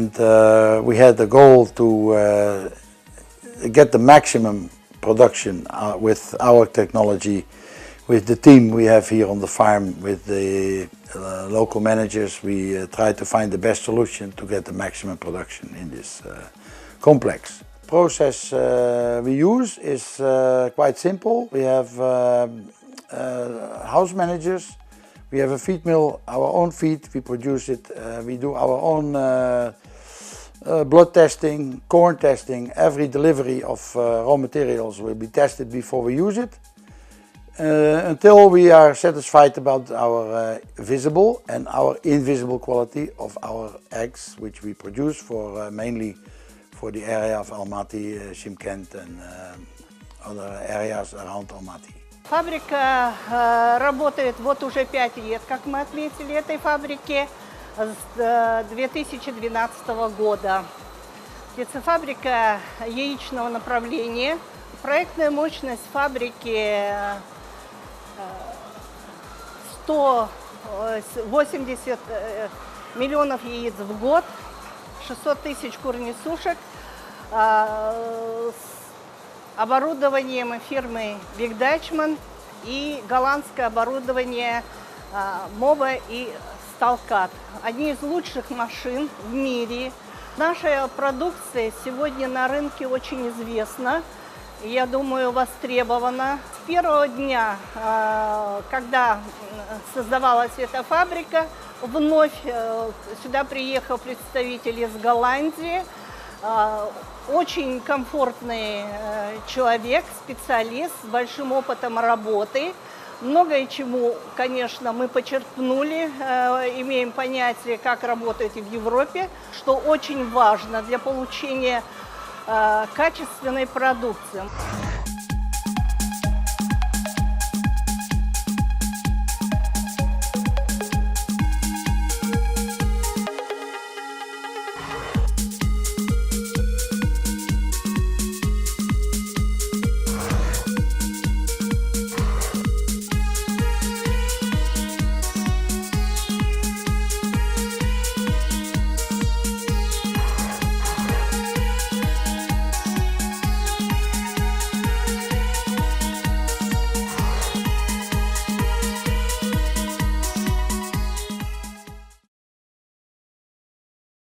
and we had the goal to get the maximum production with our technology, with the team we have here on the farm, with the local managers. We try to find the best solution to get the maximum production in this complex. Process we use is quite simple. We have house managers. We have a feed mill, our own feed, we produce it. We do our own blood testing, corn testing. Every delivery of raw materials will be tested before we use it. Until we are satisfied about our visible and our invisible quality of our eggs, which we produce for mainly for the area of Almaty, Shymkent and other areas around Almaty. Фабрика работает вот уже 5 лет, как мы отметили, этой фабрике с 2012 года. Птицефабрика яичного направления. Проектная мощность фабрики 180 миллионов яиц в год, 600 тысяч кур-несушек. С оборудованием фирмы Big Dutchman и голландское оборудование Моба и Сталкат. Одни из лучших машин в мире. Наша продукция сегодня на рынке очень известна, я думаю, востребована. С первого дня, когда создавалась эта фабрика, вновь сюда приехал представитель из Голландии. Очень комфортный человек, специалист с большим опытом работы. Многое чему, конечно, мы почерпнули, имеем понятие, как работает и в Европе, что очень важно для получения качественной продукции.